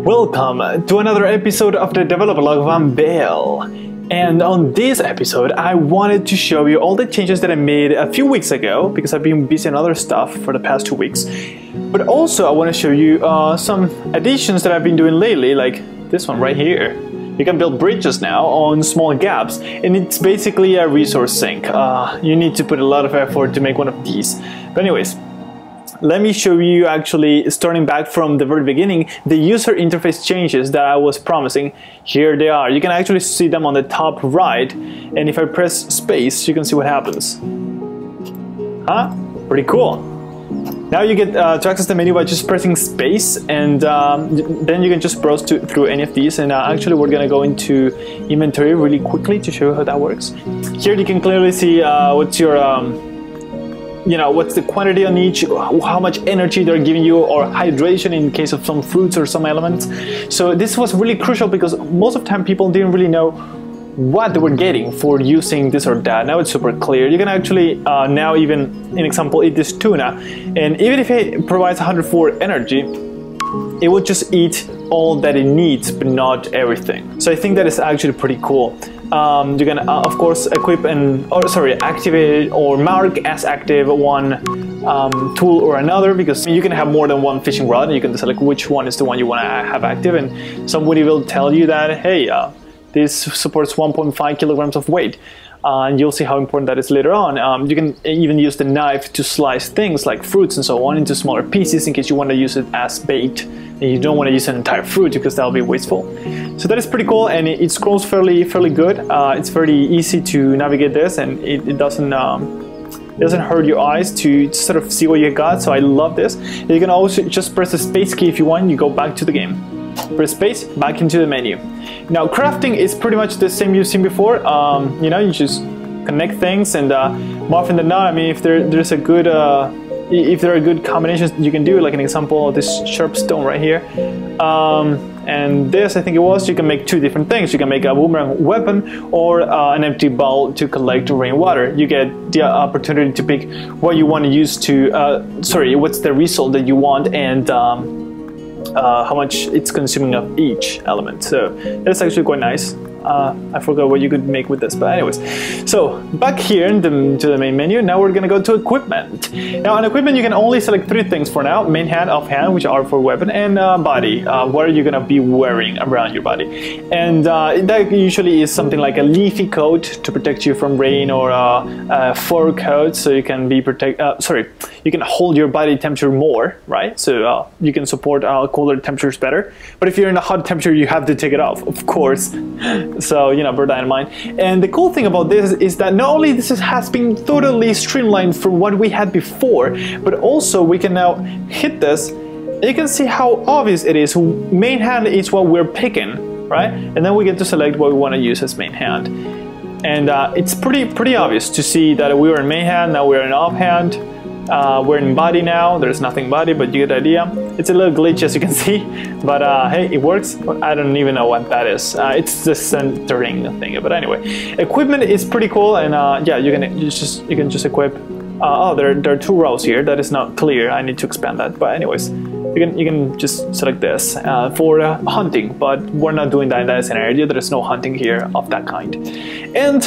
Welcome to another episode of the developer log of Unveil. And on this episode, I wanted to show you all the changes that I made a few weeks ago because I've been busy on other stuff for the past 2 weeks. But also I want to show you some additions that I've been doing lately, like this one right here. You can build bridges now on small gaps, and it's basically a resource sink. You need to put a lot of effort to make one of these. But anyways, let me show you actually, starting back from the very beginning, the user interface changes that I was promising. Here they are. You can actually see them on the top right, and if I press space, you can see what happens. Huh? Pretty cool. Now you get to access the menu by just pressing space, and then you can just browse through any of these. And actually we're gonna go into inventory really quickly to show you how that works. Here you can clearly see what's your what's the quantity on each, how much energy they're giving you, or hydration in case of some fruits or some elements. So this was really crucial because most of the time people didn't really know what they were getting for using this or that. Now it's super clear. You can actually now, even in example, eat this tuna, and even if it provides 104 energy, it will just eat all that it needs, but not everything. So I think that is actually pretty cool. You can of course equip activate or mark as active one tool or another, because you can have more than one fishing rod, and you can select which one is the one you want to have active, and somebody will tell you that, hey, this supports 1.5 kilograms of weight. And you'll see how important that is later on. You can even use the knife to slice things like fruits and so on into smaller pieces in case you want to use it as bait and you don't want to use an entire fruit because that'll be wasteful. So that is pretty cool, and it scrolls fairly good. It's very easy to navigate this, and it doesn't hurt your eyes to sort of see what you got. So I love this. You can also just press the space key if you want. You go back to the game. Press space, back into the menu. Now crafting is pretty much the same you've seen before. You just connect things, and more often than not, I mean, if there's a good if there are good combinations you can do, like an example of this sharp stone right here, and this, I think it was, you can make two different things. You can make a boomerang weapon or an empty bowl to collect rainwater. You get the opportunity to pick what you want to use to what's the result that you want, and how much it's consuming of each element. So that's actually quite nice. I forgot what you could make with this, but anyways. So back here to the main menu, now we're gonna go to equipment. Now on equipment you can only select 3 things for now: main hand, off hand, which are for weapon, and body. What are you gonna be wearing around your body? And that usually is something like a leafy coat to protect you from rain, or a fur coat so you can be you can hold your body temperature more, right? So you can support colder temperatures better. But if you're in a hot temperature, you have to take it off, of course. So, bear that in mind. And the cool thing about this is that not only has been totally streamlined from what we had before, but also we can now hit this. You can see how obvious it is. Main hand is what we're picking, right? And then we get to select what we want to use as main hand. And it's pretty obvious to see that we were in main hand, now we're in off hand. We're in body now. There's nothing body, but you get the idea. It's a little glitch, as you can see, but hey, it works. But I don't even know what that is. It's the centering thing. But anyway, equipment is pretty cool, and yeah, you can just equip. Oh, there are 2 rows here. That is not clear. I need to expand that. But anyways, you can just select this for hunting, but we're not doing that in that scenario. There is no hunting here of that kind. And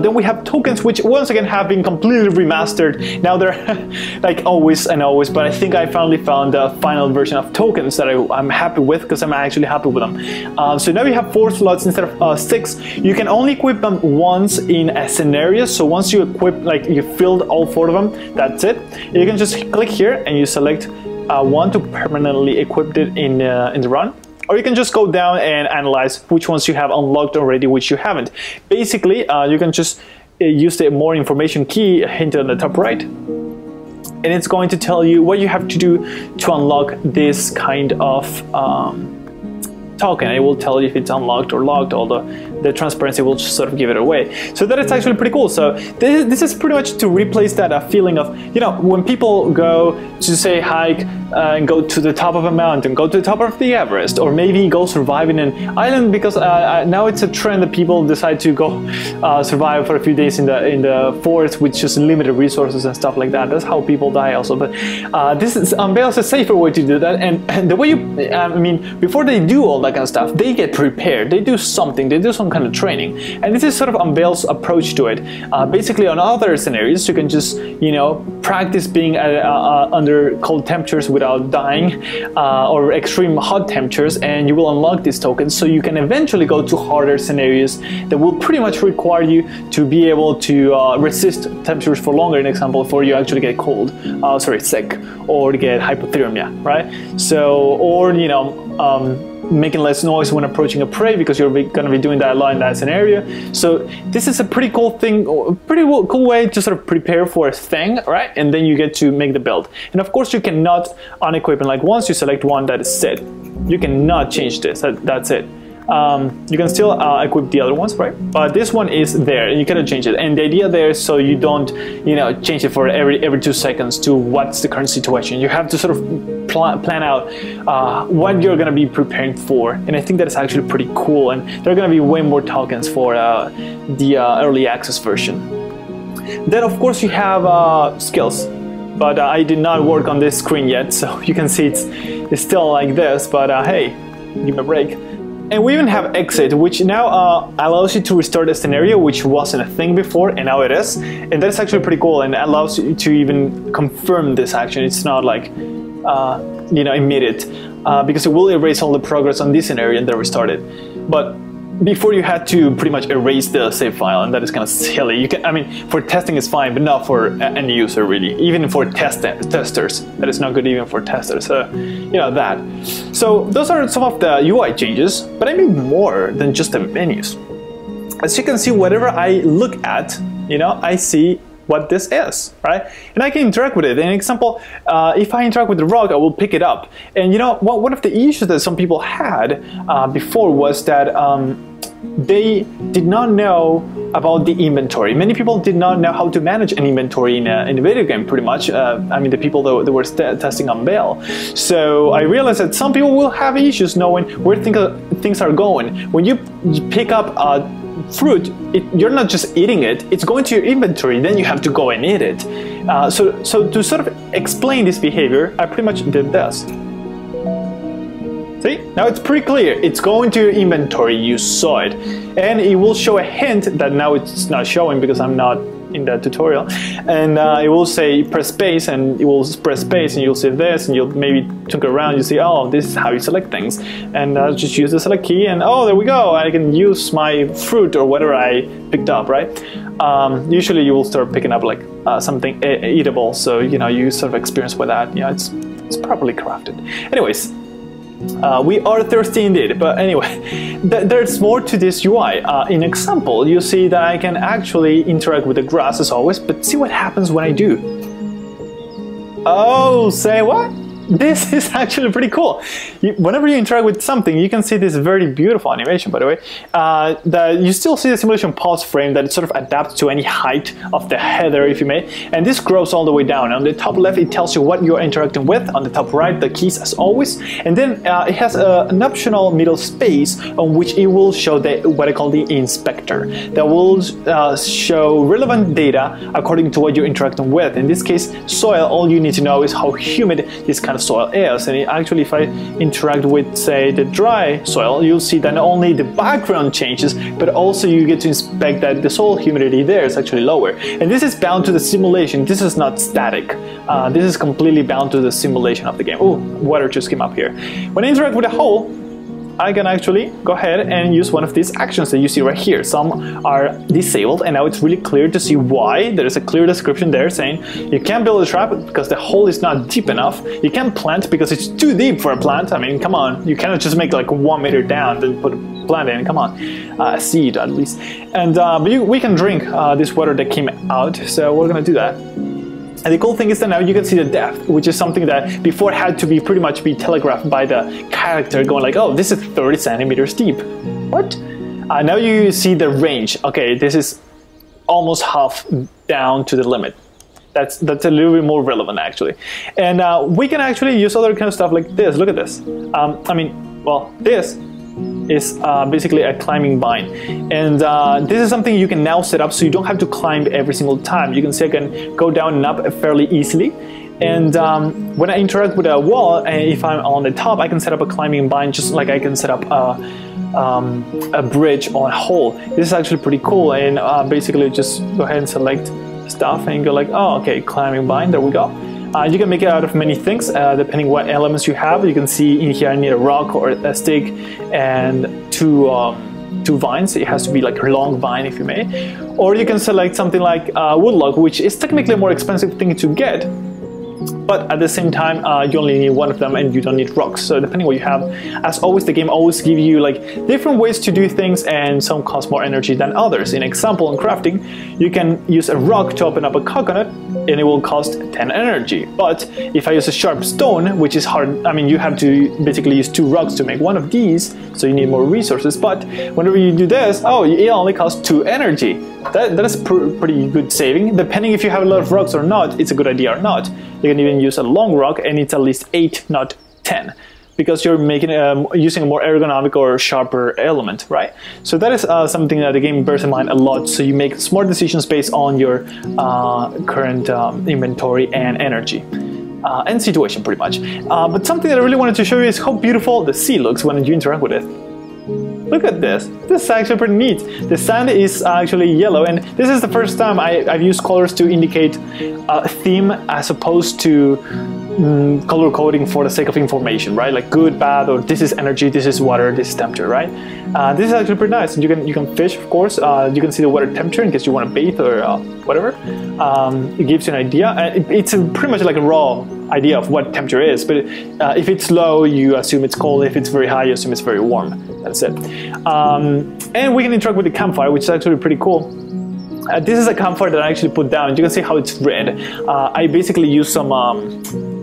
then we have tokens, which once again have been completely remastered. Now they're like always and always, but I think I finally found the final version of tokens that I'm happy with, because I'm actually happy with them. So now we have 4 slots instead of 6. You can only equip them once in a scenario. So once you equip, like you filled all 4 of them, that's it. You can just click here and you select one to permanently equip it in the run. Or you can just go down and analyze which ones you have unlocked already, which you haven't. Basically, you can just use the more information key hinted on the top right, and it's going to tell you what you have to do to unlock this kind of token. It will tell you if it's unlocked or locked, although the transparency will just sort of give it away. So that is actually pretty cool. So this is pretty much to replace that feeling of, you know, when people go to say hike and go to the top of a mountain, go to the top of the Everest, or maybe go survive in an island, because now it's a trend that people decide to go survive for a few days in the forest with just limited resources and stuff like that. That's how people die also. But this is Unveil is a safer way to do that. And the way you, I mean, before they do all that kind of stuff, they get prepared. They do something. They do some kind of training. And this is sort of Unveil's approach to it. Basically, on other scenarios, you can just, you know, practice being under cold temperatures without dying, or extreme hot temperatures, and you will unlock these tokens, so you can eventually go to harder scenarios that will pretty much require you to be able to resist temperatures for longer, an example, before you actually get cold, sick, or get hypothermia, right? So, or, you know, making less noise when approaching a prey, because you're going to be doing that a lot in that scenario. So this is a pretty cool thing, pretty cool way to sort of prepare for a thing, right? And then you get to make the build. And of course you cannot unequip, and like once you select one, that is set. You cannot change this, that's it. You can still equip the other ones, right? But this one is there, and you cannot change it. And the idea there is so you don't, you know, change it for every 2 seconds to what's the current situation. You have to sort of plan out what you're going to be preparing for. And I think that is actually pretty cool. And there are going to be way more tokens for the early access version. Then, of course, you have skills. But I did not work on this screen yet, so you can see it's still like this. But hey, give me a break. And we even have exit, which now allows you to restart a scenario which wasn't a thing before, and now it is. And that's actually pretty cool, and allows you to even confirm this action. It's not like, you know, immediate, because it will erase all the progress on this scenario and then restart it. But before you had to pretty much erase the save file, and that is kind of silly. You can, I mean, for testing is fine, but not for any user really. Even for testers, that is not good even for testers. So, you know that. So those are some of the UI changes, but I made more than just the menus. As you can see, whatever I look at, you know, I see what this is, right? And I can interact with it. An example, if I interact with the rock, I will pick it up. And you know, one of the issues that some people had before was that they did not know about the inventory. Many people did not know how to manage an inventory in a video game, pretty much. I mean, the people that were testing Unveil. So I realized that some people will have issues knowing where things are going. When you pick up fruit, you're not just eating it, it's going to your inventory, then you have to go and eat it. So to sort of explain this behavior, I pretty much did this. See, now it's pretty clear, it's going to your inventory, you saw it. And it will show a hint that now it's not showing because I'm not in that tutorial. And it will say press space, and it will press space, and you'll see this, and you'll maybe look around, you see, oh, this is how you select things. And I'll just use the select key, and oh, there we go, I can use my fruit or whatever I picked up, right? Usually you will start picking up like something eatable, so you know, you sort of experience with that, you know, it's properly crafted. Anyways, we are thirsty indeed, but anyway, there's more to this UI. In example, you see that I can actually interact with the grass as always, but see what happens when I do. Oh, say what? This is actually pretty cool. Whenever you interact with something, you can see this very beautiful animation, by the way, that you still see the simulation pulse frame that it sort of adapts to any height of the header, if you may, and this grows all the way down. On the top left, it tells you what you're interacting with. On the top right, the keys as always, and then it has an optional middle space on which it will show what I call the inspector, that will show relevant data according to what you're interacting with. In this case, soil, all you need to know is how humid this kind of soil is. And actually, if I interact with, say, the dry soil, you'll see that not only the background changes, but also you get to inspect that the soil humidity there is actually lower. And this is bound to the simulation. This is not static. This is completely bound to the simulation of the game. Oh, water just came up here. When I interact with a hole, I can actually go ahead and use one of these actions that you see right here. Some are disabled, and now it's really clear to see why. There is a clear description there saying you can't build a trap because the hole is not deep enough. You can't plant because it's too deep for a plant. I mean, come on, you cannot just make like 1 meter down and put a plant in. Come on, a seed at least. And we can drink this water that came out, so we're gonna do that. And the cool thing is that now you can see the depth, which is something that before had to be pretty much be telegraphed by the character going like, oh, this is 30 centimeters deep. What? Now you see the range. Okay, this is almost half down to the limit. That's a little bit more relevant actually. And we can actually use other kind of stuff like this. Look at this. I mean, well, this is basically a climbing vine, and this is something you can now set up so you don't have to climb every single time. You can see I can go down and up fairly easily, and when I interact with a wall, and if I'm on the top, I can set up a climbing vine just like I can set up a bridge on a hole. This is actually pretty cool, and basically just go ahead and select stuff and go like, oh, okay, climbing vine, there we go. You can make it out of many things, depending what elements you have. You can see in here I need a rock or a stick and two vines. It has to be like a long vine if you may. Or you can select something like wood log, which is technically a more expensive thing to get, but at the same time you only need one of them and you don't need rocks. So depending what you have, as always, the game always gives you like different ways to do things, and some cost more energy than others. In example, in crafting, you can use a rock to open up a coconut and it will cost 10 energy. But if I use a sharp stone, which is hard, I mean, you have to basically use 2 rocks to make one of these, so you need more resources. But whenever you do this, oh, it only costs 2 energy. That is pretty good saving. Depending if you have a lot of rocks or not, it's a good idea or not. You can even use a long rock and it's at least 8, not 10. Because you're making using a more ergonomic or sharper element, right? So that is something that the game bears in mind a lot. So you make smart decisions based on your current inventory and energy and situation, pretty much. But something that I really wanted to show you is how beautiful the sea looks when you interact with it. Look at this. This is actually pretty neat. The sand is actually yellow, and this is the first time I've used colors to indicate a theme as opposed to color coding for the sake of information, right? Like good, bad, or this is energy, this is water, this is temperature, right? This is actually pretty nice. You can fish, of course. You can see the water temperature in case you want to bathe or whatever. It gives you an idea. It's pretty much like a raw idea of what temperature is, but if it's low, you assume it's cold. If it's very high, you assume it's very warm. That's it. And we can interact with the campfire, which is actually pretty cool. This is a campfire that I actually put down. You can see how it's red. I basically used some,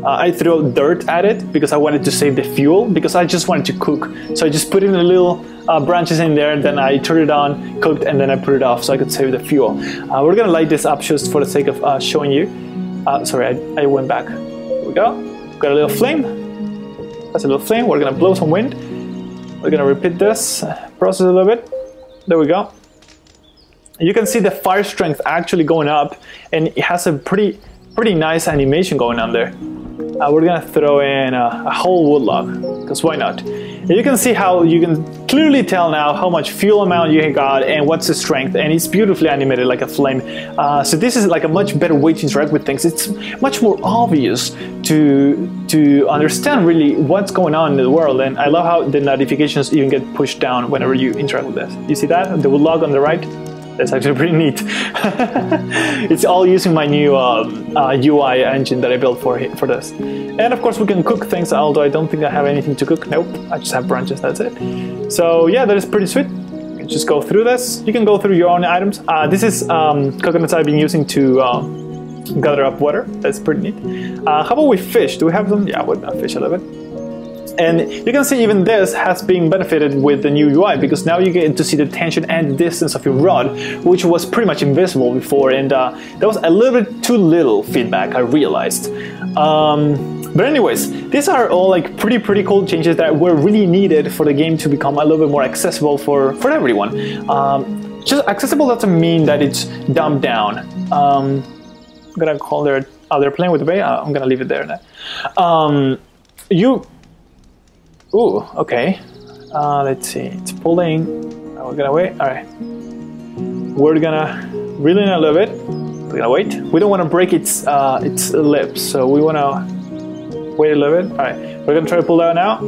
I threw dirt at it because I wanted to save the fuel, because I just wanted to cook. So I just put in the little branches in there, then I turned it on, cooked, and then I put it off so I could save the fuel. We're gonna light this up just for the sake of showing you. Sorry, I went back. Here we go. Got a little flame. That's a little flame. We're gonna blow some wind. We're gonna repeat this process a little bit. There we go. You can see the fire strength actually going up, and it has a pretty nice animation going on there. We're gonna throw in a whole wood log, because why not? And you can see how you can clearly tell now how much fuel amount you got and what's the strength, and it's beautifully animated like a flame. So this is like a much better way to interact with things. It's much more obvious to understand really what's going on in the world, and I love how the notifications even get pushed down whenever you interact with this. You see that? The wood log on the right? That's actually pretty neat. It's all using my new UI engine that I built for this. And of course we can cook things, although I don't think I have anything to cook. Nope, I just have branches, that's it. So yeah, that is pretty sweet. You can just go through this. You can go through your own items. This is coconuts I've been using to gather up water. That's pretty neat. How about we fish? Do we have them? Yeah, we're gonna fish a little bit. And you can see even this has been benefited with the new UI, because now you get to see the tension and the distance of your rod, which was pretty much invisible before, and that was a little bit too little feedback, I realized. But anyways, these are all like pretty cool changes that were really needed for the game to become a little bit more accessible for everyone. Just accessible doesn't mean that it's dumbed down. I'm gonna call there. Oh, they're playing with the bay. I'm gonna leave it there now. Ooh, okay. Let's see. It's pulling. Oh, we're gonna wait. All right. We're gonna reel in a little bit. We're gonna wait. We don't want to break its lips, so we want to wait a little bit. All right. We're gonna try to pull that now.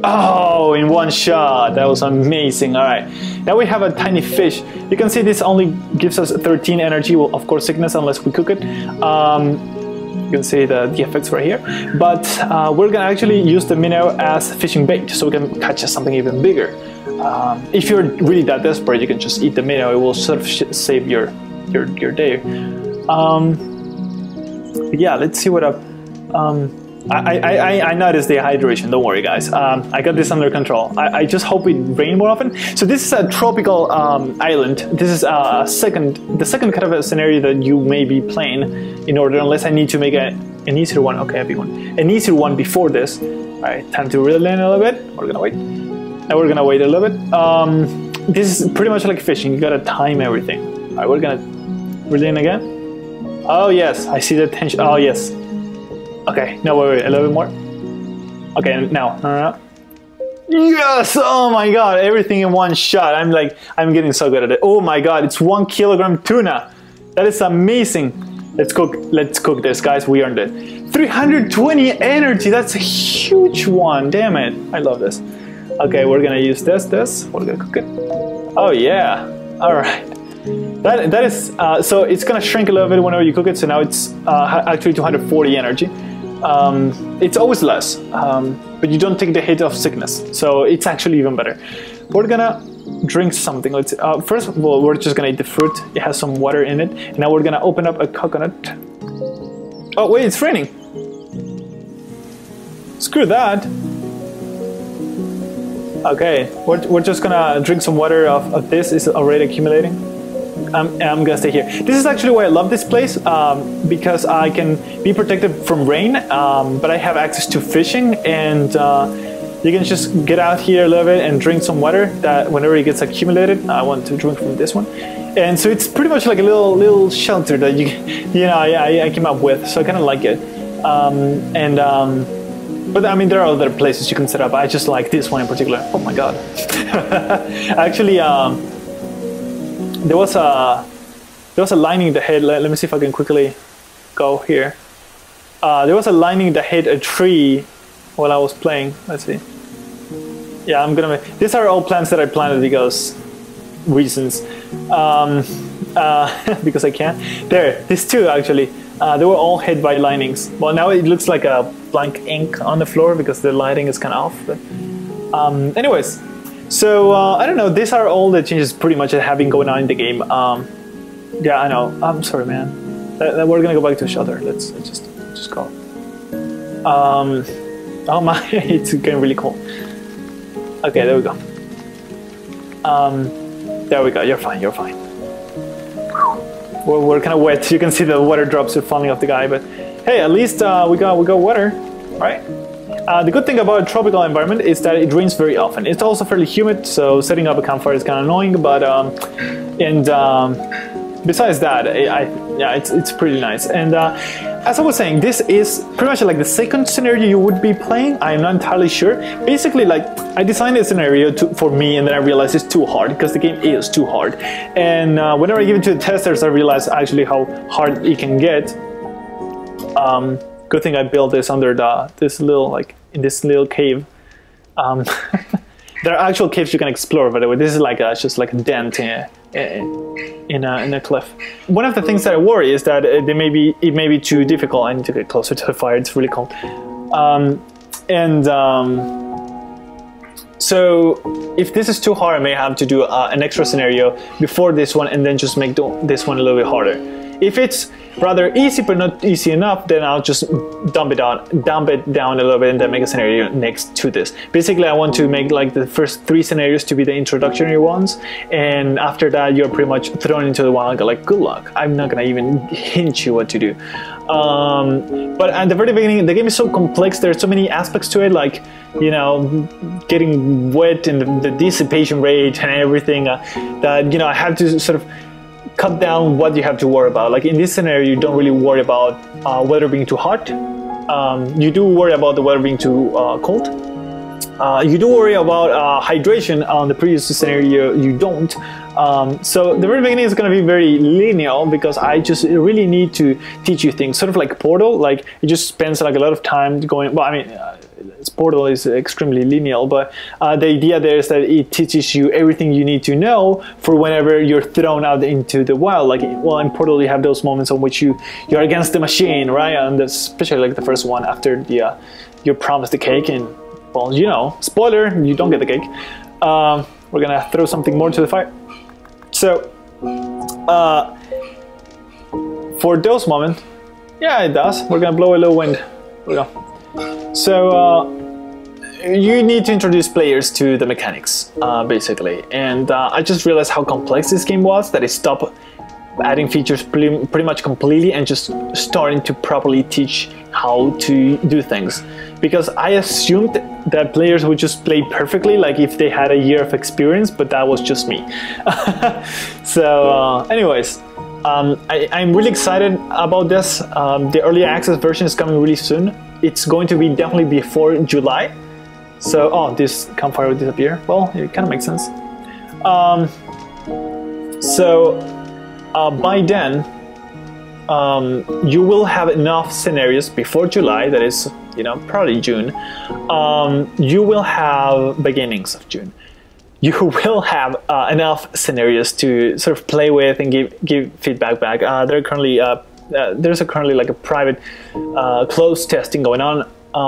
Oh, in one shot. That was amazing. All right. Now we have a tiny fish. You can see this only gives us 13 energy. Well, of course, sickness unless we cook it. You can see the effects right here, but we're gonna actually use the minnow as fishing bait, so we can catch something even bigger. If you're really that desperate, you can just eat the minnow. It will sort of save your day. Yeah, let's see what up. I noticed the hydration. Don't worry, guys. I got this under control. I just hope it rains more often. So this is a tropical island. This is the second kind of a scenario that you may be playing in order, unless I need to make an easier one. Okay, a big one. An easier one before this. All right, time to reel in a little bit. We're gonna wait. And we're gonna wait a little bit. This is pretty much like fishing. You gotta time everything. All right, we're gonna reel in again. Oh yes, I see the tension. Oh yes. Okay, no, wait, a little bit more. Okay, now, no. Yes! Oh my god, everything in one shot. I'm getting so good at it. Oh my god, it's 1 kilogram tuna. That is amazing. Let's cook this, guys. We earned it. 320 energy. That's a huge one. Damn it. I love this. Okay, we're gonna use this. We're gonna cook it. Oh yeah. All right. That is so it's gonna shrink a little bit whenever you cook it. So now it's actually 240 energy. It's always less, but you don't take the hit of sickness, so it's actually even better. We're gonna drink something. Let's first of all, we're just gonna eat the fruit. It has some water in it, and now we're gonna open up a coconut. Oh wait, it's raining. Screw that. Okay, we're just gonna drink some water of this. It's already accumulating. I'm gonna stay here. This is actually why I love this place, because I can be protected from rain, but I have access to fishing, and you can just get out here a little bit and drink some water that whenever it gets accumulated. I want to drink from this one, and so it's pretty much like a little shelter that I came up with, so I kind of like it. But I mean, there are other places you can set up. I just like this one in particular. Oh my god. Actually, there was a lining that hit. Let me see if I can quickly go here. There was a lining that hit a tree while I was playing. Let's see. Yeah, I'm gonna make, these are all plants that I planted because reasons. Because I can. There, these two actually. They were all hit by linings. Well, now it looks like a blank ink on the floor because the lighting is kind of off. But anyways, so I don't know. These are all the changes pretty much that have been going on in the game. Yeah, I know. I'm sorry, man. We're gonna go back to the shelter. Let's just go. Oh my, it's getting really cold. Okay, there we go. There we go. You're fine. You're fine. We're kind of wet. You can see the water drops are falling off the guy, but hey, at least we got water, right? The good thing about a tropical environment is that it rains very often. It's also fairly humid, so setting up a campfire is kind of annoying. But besides that, yeah, it's pretty nice. And as I was saying, this is pretty much like the second scenario you would be playing. I'm not entirely sure. Basically, like I designed a scenario for me, and then I realized it's too hard because the game is too hard. And whenever I give it to the testers, I realized actually how hard it can get. Good thing I built this under this little in this little cave. There are actual caves you can explore, by the way. This is like just like a dent in a cliff. One of the things that I worry is that it may be too difficult. I need to get closer to the fire. It's really cold. So if this is too hard, I may have to do an extra scenario before this one, and then just make this one a little bit harder. If it's rather easy but not easy enough, then I'll just dump it down a little bit and then make a scenario next to this. Basically, I want to make like the first 3 scenarios to be the introductory ones, and after that you're pretty much thrown into the wild. Like, good luck. I'm not gonna even hint you what to do. But at the very beginning, the game is so complex. There are so many aspects to it, like, you know, getting wet and the dissipation rate and everything, that, you know, I have to sort of cut down what you have to worry about. Like in this scenario, you don't really worry about weather being too hot. You do worry about the weather being too cold. You do worry about hydration. On the previous scenario, you don't. So the very beginning is going to be very linear because I just really need to teach you things, sort of like Portal. Like it just spends like a lot of time going. Well, I mean, Portal is extremely linear, but the idea there is that it teaches you everything you need to know for whenever you're thrown out into the wild. Like, well, in Portal you have those moments on which you're against the machine, right? And especially like the first one after you're promised the cake, and well, you know, spoiler, you don't get the cake. We're gonna throw something more to the fire. So for those moments, Yeah, it does. We're gonna blow a little wind. Here we go. So you need to introduce players to the mechanics, basically. And I just realized how complex this game was that I stopped adding features pretty much completely and just starting to properly teach how to do things. Because I assumed that players would just play perfectly, like if they had a year of experience, but that was just me. So anyways, I'm really excited about this. The early access version is coming really soon. It's going to be definitely before July. So, oh, this Campfire will disappear. Well, it kind of makes sense. By then, you will have enough scenarios before July, that is, you know, probably June. You will have beginnings of June. You will have enough scenarios to sort of play with and give feedback back. There's currently like a private closed testing going on.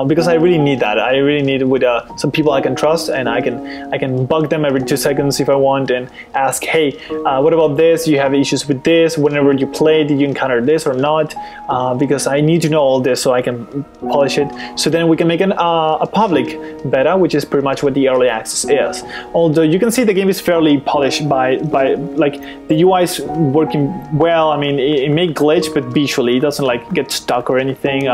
Because I really need that. I really need it with some people I can trust, and I can bug them every 2 seconds if I want and ask, hey, what about this? You have issues with this? Whenever you play, did you encounter this or not? Because I need to know all this so I can polish it. So then we can make a public beta, which is pretty much what the early access is. Although you can see the game is fairly polished by like the UI is working well. I mean, it may glitch, but visually it doesn't like get stuck or anything.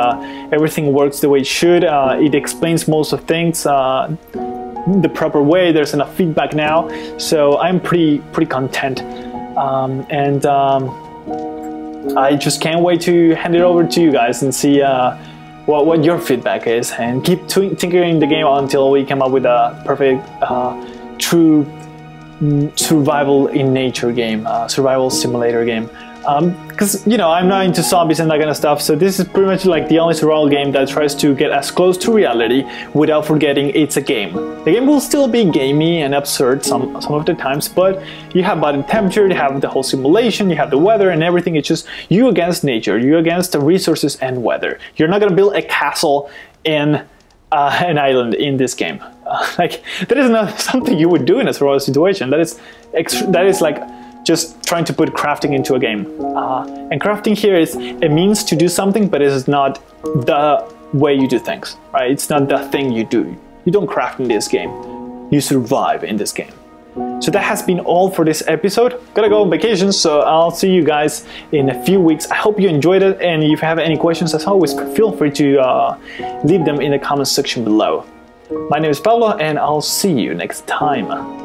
Everything works the way it should. It explains most of things the proper way. There's enough feedback now, so I'm pretty content, and I just can't wait to hand it over to you guys and see what your feedback is, and keep tinkering the game until we come up with a perfect true survival in nature game, survival simulator game. Because, you know, I'm not into zombies and that kind of stuff, so this is pretty much like the only survival game that tries to get as close to reality without forgetting it's a game. The game will still be gamey and absurd some of the times, but you have body temperature, you have the whole simulation, you have the weather and everything. It's just you against nature, you against the resources and weather. You're not gonna build a castle in an island in this game. Like, that is not something you would do in a survival situation. That is like just trying to put crafting into a game. And crafting here is a means to do something, but it is not the way you do things, right? It's not the thing you do. You don't craft in this game. You survive in this game. So that has been all for this episode. Gotta go on vacation, so I'll see you guys in a few weeks. I hope you enjoyed it, and if you have any questions, as always, feel free to leave them in the comment section below. My name is Pablo, and I'll see you next time.